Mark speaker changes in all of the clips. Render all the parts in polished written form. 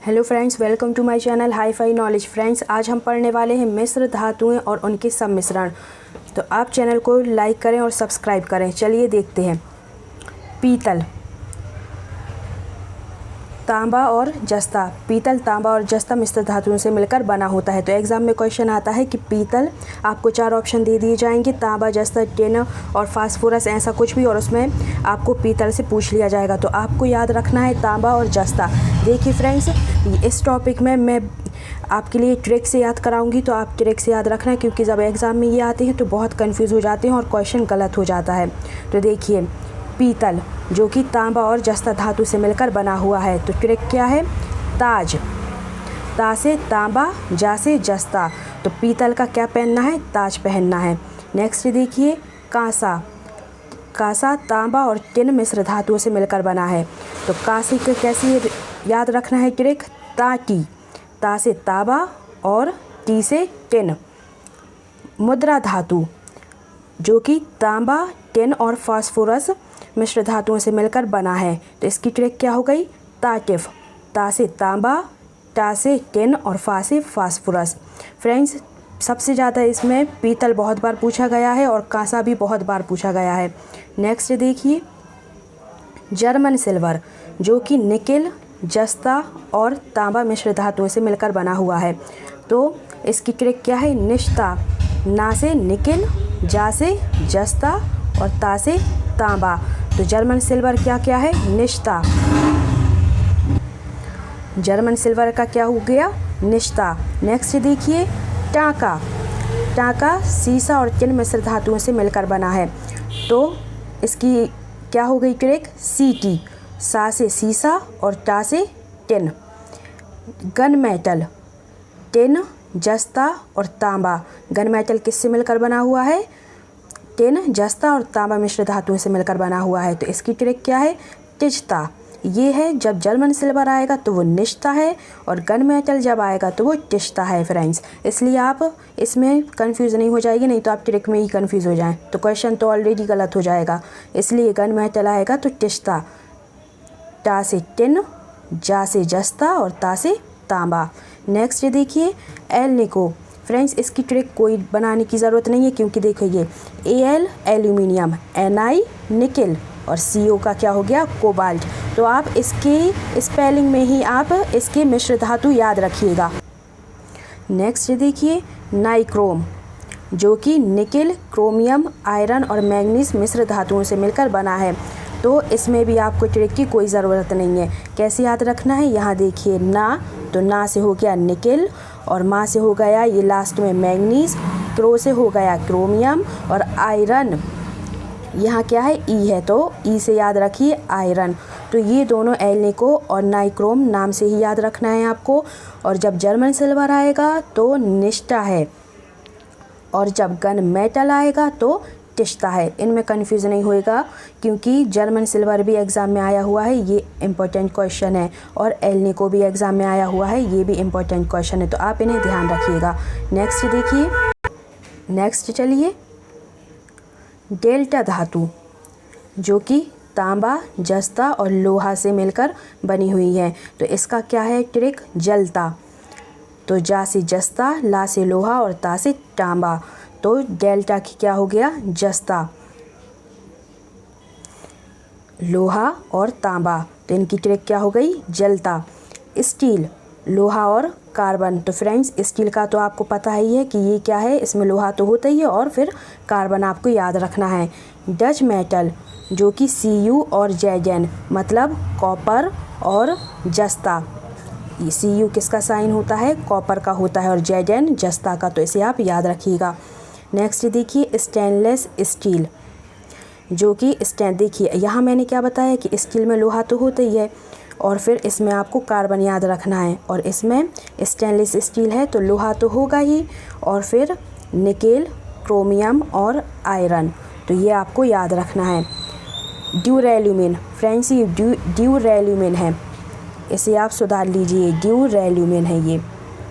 Speaker 1: Hello friends, welcome to my channel hi fi knowledge. Friends, आज हम पढ़ने वाले हैं मिश्र धातुएं और उनके सम्मिश्रण। तो आप चैनल को लाइक करें और सब्सक्राइब करें। चलिए देखते हैं। पीतल, तांबा और जस्ता। पीतल, तांबा और जस्ता मिश्र धातुओं से मिलकर बना होता है। तो एग्जाम में क्वेश्चन आता है कि पीतल, आपको 4 ऑप्शन दे दिए जाएंगे, तांबा, जस्ता, टिन और फास्फोरस, ऐसा कुछ भी, और उसमें आपको पीतल से पूछ लिया जाएगा। तो आपको याद रखना है तांबा और जस्ता। देखिए फ्रेंड्स, इस टॉपिक में मैं आपके लिए ट्रिक से याद कराऊंगी, तो आप ट्रिक से याद रखना, क्योंकि जब एग्ज़ाम में ये आते हैं तो बहुत कंफ्यूज हो जाते हैं और क्वेश्चन गलत हो जाता है। तो देखिए, पीतल जो कि तांबा और जस्ता धातु से मिलकर बना हुआ है। तो ट्रिक क्या है? ताज, ता से तांबा, जा से जस्ता। तो पीतल का क्या पहनना है? ताज पहनना है। नेक्स्ट देखिए, कांसा। कांसा, तांबा और टिन मिश्र धातुओं से मिलकर बना है। तो कांसे को कैसे याद रखना है? ट्रिक, ताटी, ता से तांबा और टी से टिन। मुद्रा धातु जो कि तांबा, टिन और फास्फोरस मिश्र धातुओं से मिलकर बना है। तो इसकी ट्रिक क्या हो गई? ताटिफ, ता से तांबा, टा से टिन और फा से फास्फोरस। फ्रेंड्स, सबसे ज़्यादा इसमें पीतल बहुत बार पूछा गया है और कांसा भी बहुत बार पूछा गया है। नेक्स्ट देखिए, जर्मन सिल्वर जो कि निकिल, जस्ता और तांबा मिश्र धातुओं से मिलकर बना हुआ है। तो इसकी ट्रिक क्या है? निश्ता, ना से निकिल, जा से जस्ता और ता से तांबा। तो जर्मन सिल्वर क्या क्या है? निश्ता। जर्मन सिल्वर का क्या हो गया? निश्ता। नेक्स्ट देखिए, टांका। टांका सीसा और टिन मिश्र धातुओं से मिलकर बना है। तो इसकी क्या हो गई ट्रिक? सीटी, सा से सीसा और टा से टिन। गन मेटल, टिन, जस्ता और तांबा। गन मेटल किससे मिलकर बना हुआ है? टिन, जस्ता और तांबा मिश्र धातुओं से मिलकर बना हुआ है। तो इसकी ट्रिक क्या है? टिचता। ये है, जब जर्मन सिल्वर आएगा तो वो निश्ता है और गन मेटल जब आएगा तो वो टिचता है फ्रेंड्स। इसलिए आप इसमें कंफ्यूज नहीं हो जाएगी, नहीं तो आप ट्रिक में ही कंफ्यूज हो जाएं तो क्वेश्चन तो ऑलरेडी गलत हो जाएगा। इसलिए गन मेटल आएगा तो टिचता, टा से टिन, जा से जस्ता और ता से तांबा। नेक्स्ट देखिए, एलनिको। फ्रेंड्स, इसकी ट्रिक कोई बनाने की ज़रूरत नहीं है, क्योंकि देखिए, Al एल्यूमिनियम, Ni निकिल और CO का क्या हो गया? कोबाल्ट। तो आप इसके स्पेलिंग में ही आप इसके मिश्र धातु याद रखिएगा। नेक्स्ट देखिए, नाइक्रोम जो कि निकिल, क्रोमियम, आयरन और मैंगनीज मिश्र धातुओं से मिलकर बना है। तो इसमें भी आपको ट्रिक की कोई ज़रूरत नहीं है। कैसे याद रखना है? यहाँ देखिए, ना, तो ना से हो गया निकिल और मा से हो गया ये लास्ट में मैंगनीज, क्रो से हो गया क्रोमियम और आयरन यहाँ क्या है? ई है, तो ई से याद रखिए आयरन। तो ये दोनों एलनिको और नाइक्रोम नाम से ही याद रखना है आपको। और जब जर्मन सिल्वर आएगा तो निष्ठा है और जब गन मेटल आएगा तो टिश्ता है। इनमें कंफ्यूज नहीं होएगा, क्योंकि जर्मन सिल्वर भी एग्ज़ाम में आया हुआ है, ये इम्पोर्टेंट क्वेश्चन है, और एलनिको भी एग्ज़ाम में आया हुआ है, ये भी इम्पोर्टेंट क्वेश्चन है। तो आप इन्हें ध्यान रखिएगा। नेक्स्ट देखिए, नेक्स्ट चलिए, डेल्टा धातु जो कि तांबा, जस्ता और लोहा से मिलकर बनी हुई है। तो इसका क्या है ट्रिक? जलता, तो जा से जस्ता, ला से लोहा और ता से तांबा। तो डेल्टा की क्या हो गया? जस्ता, लोहा और तांबा। तो इनकी ट्रिक क्या हो गई? जलता। स्टील, लोहा और कार्बन। तो फ्रेंड्स, स्टील का तो आपको पता ही है कि ये क्या है, इसमें लोहा तो होता ही है और फिर कार्बन आपको याद रखना है। डच मेटल जो कि Cu और Zn, मतलब कॉपर और जस्ता। Cu किसका साइन होता है? कॉपर का होता है और Zn जस्ता का। तो इसे आप याद रखिएगा। नेक्स्ट देखिए, स्टेनलेस स्टील जो कि देखिए, यहाँ मैंने क्या बताया कि स्टील में लोहा तो होता ही है और फिर इसमें आपको कार्बन याद रखना है, और इसमें स्टेनलेस स्टील है तो लोहा तो होगा ही, और फिर निकेल, क्रोमियम और आयरन। तो ये आपको याद रखना है। ड्यूरेल्यूमिन, फ्रेंड्स, ये ड्यूरेल्यूमिन है, इसे आप सुधार लीजिए, ड्यूरेल्यूमिन है ये,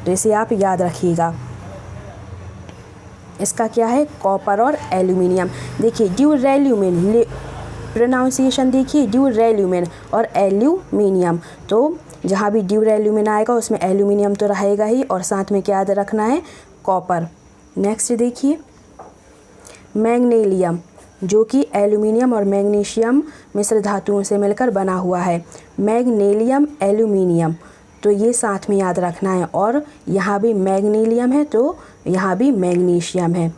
Speaker 1: तो इसे आप याद रखिएगा। इसका क्या है? कॉपर और एल्यूमिनियम। देखिए, ड्यूरेल्यूमिन प्रोनाउंसिएशन देखिए, ड्यूरेल्यूमिन और एल्यूमिनियम। तो जहाँ भी ड्यूरेल्यूमिन आएगा उसमें एल्यूमिनियम तो रहेगा ही, और साथ में क्या याद रखना है, कॉपर। नेक्स्ट देखिए मैग्नीशियम, जो कि एल्यूमिनियम और मैग्नीशियम मिश्र धातुओं से मिलकर बना हुआ है। मैग्नीशियम एल्यूमिनियम, तो ये साथ में याद रखना है, और यहाँ भी मैग्नीशियम है तो यहाँ भी मैग्नीशियम है।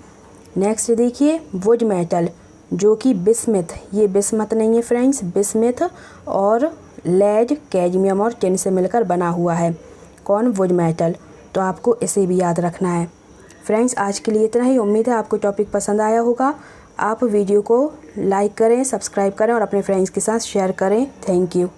Speaker 1: नेक्स्ट देखिए वुड मेटल, जो कि बिस्मथ, ये बिस्मथ नहीं है फ्रेंड्स, बिस्मथ और लेड, कैडमियम और टिन से मिलकर बना हुआ है। कौन, वुड मेटल, तो आपको इसे भी याद रखना है। फ्रेंड्स आज के लिए इतना ही। उम्मीद है आपको टॉपिक पसंद आया होगा। आप वीडियो को लाइक करें, सब्सक्राइब करें और अपने फ्रेंड्स के साथ शेयर करें। Thank you.